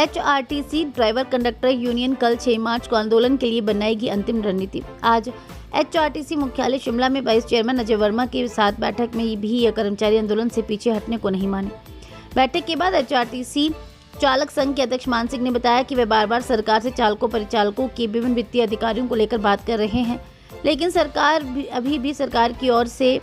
HRTC driver conductor union कल 6 मार्च को आंदोलन के लिए बनाएगी अंतिम रणनीति। आज एचआरटीसी मुख्यालय शिमला में वाइस चेयरमैन अजय वर्मा के साथ बैठक में भी यह कर्मचारी आंदोलन से पीछे हटने को नहीं माने। बैठक के बाद एचआरटीसी चालक संघ के अध्यक्ष मान सिंह ने बताया कि वे बार बार सरकार से चालकों परिचालकों के विभिन्न वित्तीय अधिकारियों को लेकर बात कर रहे हैं, लेकिन सरकार अभी भी सरकार की ओर से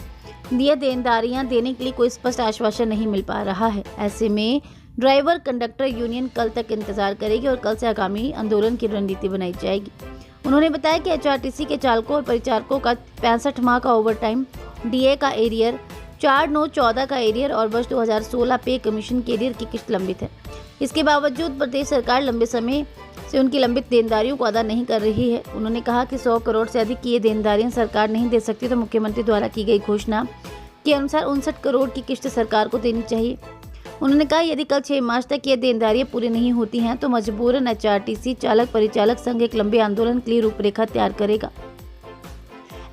दिए देनदारियां देने के लिए कोई स्पष्ट आश्वासन नहीं मिल पा रहा है। ऐसे में ड्राइवर कंडक्टर यूनियन कल तक इंतजार करेगी और कल से आगामी आंदोलन की रणनीति बनाई जाएगी। उन्होंने बताया कि एचआरटीसी के चालकों और परिचारकों का 65 माह का ओवरटाइम, डीए का एरियर, 4/9/14 का एरियर और वर्ष 2016 पे कमीशन के एरियर की किस्त लंबित है। इसके बावजूद प्रदेश सरकार लंबे समय से उनकी लंबित देनदारियों को अदा नहीं कर रही है। उन्होंने कहा कि 100 करोड़ से अधिक की ये देनदारियां सरकार नहीं दे सकती, तो मुख्यमंत्री द्वारा की गई घोषणा के अनुसार 59 करोड़ की किस्त सरकार को देनी चाहिए। उन्होंने कहा यदि कल 6 मार्च तक ये देनदारियां पूरी नहीं होती हैं तो मजबूरन एचआरटीसी चालक परिचालक संघ एक लंबे आंदोलन के लिए रूपरेखा तैयार करेगा।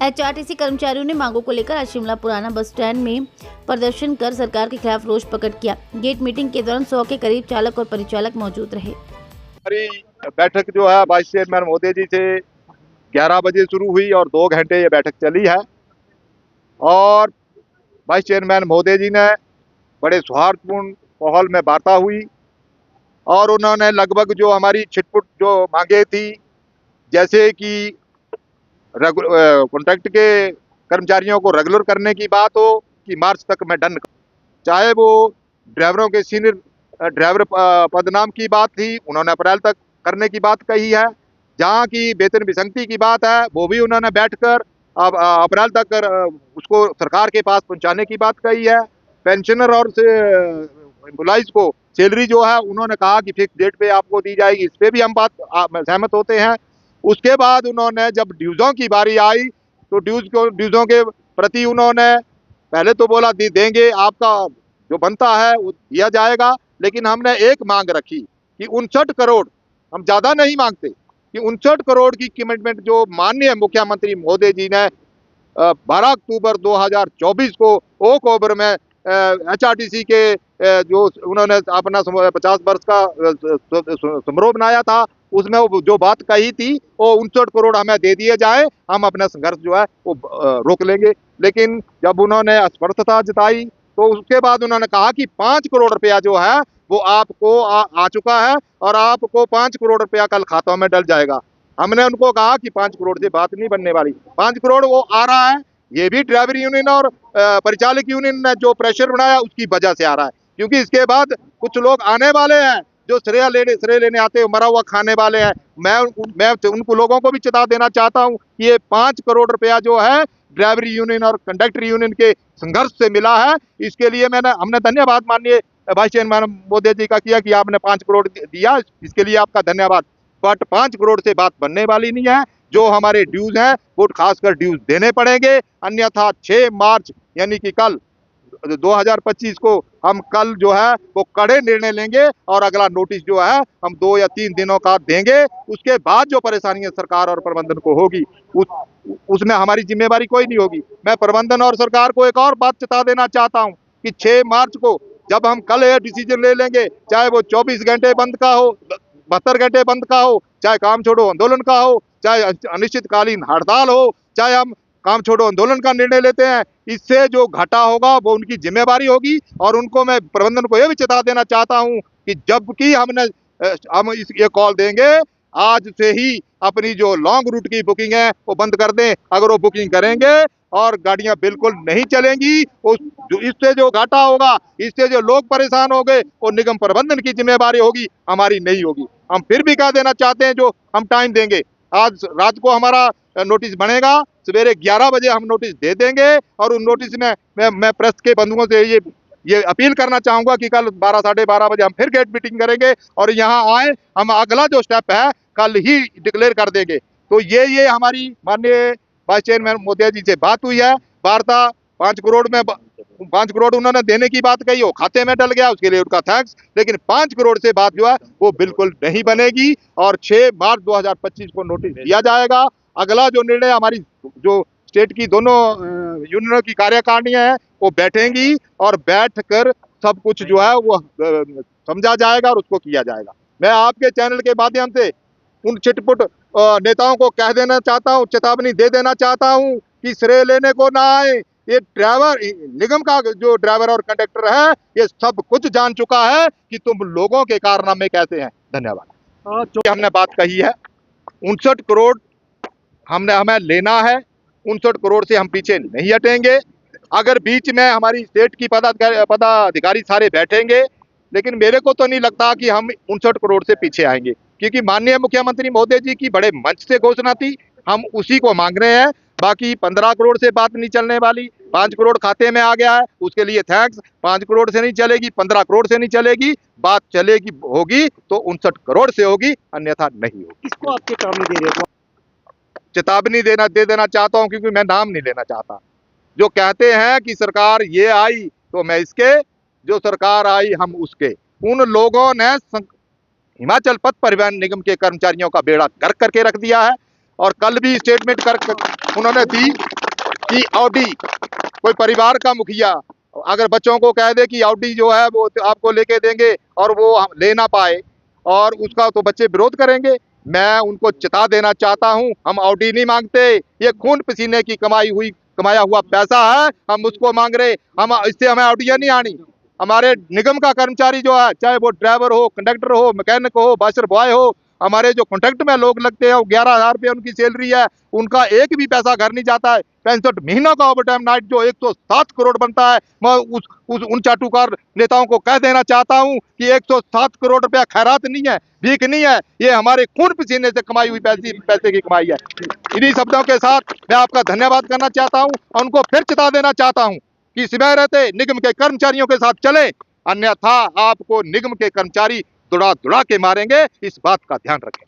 एचआरटीसी कर्मचारियों ने मांगों को लेकर आज शिमला पुराना बस स्टैंड में प्रदर्शन कर सरकार के खिलाफ रोष प्रकट किया। गेट मीटिंग के दौरान 100 के करीब चालक और परिचालक मौजूद रहे। हमारी बैठक जो है वाइस चेयरमैन महोदय जी से 11 बजे शुरू हुई और 2 घंटे ये बैठक चली है और वाइस चेयरमैन महोदय जी ने बड़े सौहार्दपूर्ण माहौल में वार्ता हुई और उन्होंने लगभग जो हमारी छिटपुट जो मांगे थी, जैसे कि कॉन्ट्रैक्ट के कर्मचारियों को रेगुलर करने की बात हो कि मार्च तक मैं डन, चाहे वो ड्राइवरों के सीनियर ड्राइवर पदनाम की बात थी, उन्होंने अप्रैल तक करने की बात कही है। जहाँ की वेतन विसंगति की बात है वो भी उन्होंने बैठकर अब अप्रैल तक उसको सरकार के पास पहुंचाने की बात कही है। पेंशनर और एम्प्लॉइज को सैलरी जो है उन्होंने कहा कि फिक्स डेट पे आपको दी जाएगी, इस पे भी हम बात सहमत होते हैं। उसके बाद उन्होंने जब ड्यूज़ों की बारी आई तो ड्यूज़ों के प्रति उन्होंने पहले तो बोला देंगे, आपका जो बनता है वो दिया जाएगा, लेकिन हमने एक मांग रखी कि 59 करोड़, हम ज़्यादा नहीं मांगते, कि 59 करोड़ की कमिटमेंट जो माननीय मुख्यमंत्री महोदय जी ने 12 अक्टूबर 2024 को ओक ओवर में एचआरटीसी के जो उन्होंने अपना 50 वर्ष का समारोह बनाया था, उसमें जो बात कही थी वो 59 करोड़ हमें दे दिए जाए, हम अपना संघर्ष जो है वो रोक लेंगे। लेकिन जब उन्होंने असमर्थता जताई तो उसके बाद उन्होंने कहा कि 5 करोड़ रुपया जो है वो आपको आ चुका है और आपको 5 करोड़ रुपया कल खातों में डल जाएगा। हमने उनको कहा कि 5 करोड़ से बात नहीं बनने वाली, 5 करोड़ वो आ रहा है, ये भी ड्राइवर यूनियन और परिचालक यूनियन ने जो प्रेशर बनाया उसकी वजह से आ रहा है, क्योंकि इसके बाद कुछ लोग आने वाले हैं जो श्रेय लेने आते हैं, मरा हुआ खाने वाले हैं। मैं उनको लोगों को भी चेता देना चाहता हूं कि ये 5 करोड़ रुपया जो है ड्राइवर यूनियन और कंडक्टर यूनियन के संघर्ष से मिला है। इसके लिए हमने धन्यवाद माननीय वाइस चेयरमैन मोदी जी का किया कि आपने 5 करोड़ दिया, इसके लिए आपका धन्यवाद। बट 5 करोड़ से बात बनने वाली नहीं है। जो हमारे ड्यूज हैं वो खासकर ड्यूज देने पड़ेंगे, अन्यथा 6 मार्च यानी कि कल 2025 को हम कल जो है वो कड़े निर्णय लेंगे और अगला नोटिस जो है हम 2 या 3 दिनों का देंगे। उसके बाद जो परेशानियां सरकार और प्रबंधन को होगी उसमें हमारी जिम्मेवारी कोई नहीं होगी। मैं प्रबंधन और सरकार को एक और बात चेता देना चाहता हूं कि 6 मार्च को जब हम कल ये डिसीजन ले लेंगे, चाहे वो 24 घंटे बंद का हो, 72 घंटे बंद का हो, चाहे काम छोड़ो आंदोलन का हो, चाहे अनिश्चितकालीन हड़ताल हो, चाहे हम काम छोड़ो आंदोलन का निर्णय लेते हैं, इससे जो घाटा होगा वो उनकी जिम्मेवारी होगी। और उनको मैं प्रबंधन को यह भी चेता देना चाहता हूं कि जबकि हम ये कॉल देंगे, आज से ही अपनी जो लॉन्ग रूट की बुकिंग है वो बंद कर दें। अगर वो बुकिंग करेंगे और गाड़ियां बिल्कुल नहीं चलेंगी, इससे जो घाटा होगा, इससे जो लोग परेशान हो गए, वो निगम प्रबंधन की जिम्मेवारी होगी, हमारी नहीं होगी। हम फिर भी कह देना चाहते हैं, जो हम टाइम देंगे, आज रात को हमारा नोटिस बनेगा, सवेरे 11 बजे हम नोटिस दे देंगे और उन नोटिस में मैं प्रेस के बंधुओं से ये अपील करना चाहूंगा कि कल 12 साढ़े 12 बजे हम फिर गेट मीटिंग करेंगे और यहाँ आए, हम अगला जो स्टेप है कल ही डिक्लेयर कर देंगे। तो ये हमारी माननीय वाइस चेयरमैन मोदी जी से बात हुई है। वार्ता 5 करोड़ उन्होंने देने की बात कही, वो खाते में डल गया, उसके लिए उनका थैंक्स। लेकिन 5 करोड़ से बात जो है वो बिल्कुल नहीं बनेगी और 6 मार्च 2025 को नोटिस दिया जाएगा। अगला जो निर्णय हमारी जो स्टेट की दोनों यूनियनों की कार्यकारिणियां हैं वो बैठेंगी और बैठ कर सब कुछ जो है वो समझा जाएगा और उसको किया जाएगा। मैं आपके चैनल के माध्यम से उन चिटपुट नेताओं को कह देना चाहता हूं, चेतावनी दे देना चाहता हूं कि श्रेय लेने को ना आए। ये ड्राइवर, निगम का जो ड्राइवर और कंडक्टर है, ये सब कुछ जान चुका है कि तुम लोगों के कारनामे कैसे हैं। धन्यवाद। हमने बात कही है 59 करोड़ हमें लेना है, 59 करोड़ से हम पीछे नहीं हटेंगे। अगर बीच में हमारी स्टेट की पदाधिकारी सारे बैठेंगे, लेकिन मेरे को तो नहीं लगता कि हम 59 करोड़ से पीछे आएंगे, क्योंकि माननीय मुख्यमंत्री महोदय जी की बड़े मंच से घोषणा थी, हम उसी को मांग रहे हैं। बाकी 15 करोड़ से बात नहीं चलने वाली। 5 करोड़ खाते में आ गया है, उसके लिए थैंक्स। 5 करोड़ से नहीं चलेगी, 15 करोड़ से नहीं चलेगी, बात चलेगी होगी तो 59 करोड़ से होगी, अन्यथा नहीं होगी। किसको आप चेतावनी दे रहे हो? चेतावनी दे देना चाहता हूं, क्योंकि मैं नाम नहीं लेना चाहता। जो कहते हैं कि सरकार ये आई तो मैं इसके, जो सरकार आई हम उसके। उन लोगों ने हिमाचल पथ परिवहन निगम के कर्मचारियों का बेड़ा गर्क करके रख दिया है। और कल भी स्टेटमेंट उन्होंने दी कि ऑडी, कोई परिवार का मुखिया अगर बच्चों को कह दे कि ऑडी जो है वो आपको लेके देंगे और वो ले ना पाए, और उसका तो बच्चे विरोध करेंगे। मैं उनको चेता देना चाहता हूं, हम ऑडी नहीं मांगते। ये खून पसीने की कमाया हुआ पैसा है, हम उसको मांग रहे। हम इससे हमें ऑडिया नहीं आनी। हमारे निगम का कर्मचारी जो है, चाहे वो ड्राइवर हो, कंडक्टर हो, मैकेनिक हो, बसर बॉय हो, हमारे जो कॉन्ट्रैक्ट में लोग लगते हैं, 11,000 रुपये उनकी सैलरी है, उनका एक भी पैसा घर नहीं जाता है। 65 महीनों का ओवर टाइम नाइट जो 107 करोड़ बनता है, मैं उन चाटुकार नेताओं को कह देना चाहता हूं कि 107 करोड़ रुपया खैरात नहीं है, भीख नहीं है, ये हमारे खून पसीने से कमाई हुई पैसे की कमाई है। इन्हीं शब्दों के साथ मैं आपका धन्यवाद करना चाहता हूं और उनको फिर चेता देना चाहता हूं कि समय रहते निगम के कर्मचारियों के साथ चले, अन्यथा आपको निगम के कर्मचारी दुड़ा के मारेंगे। इस बात का ध्यान रखें।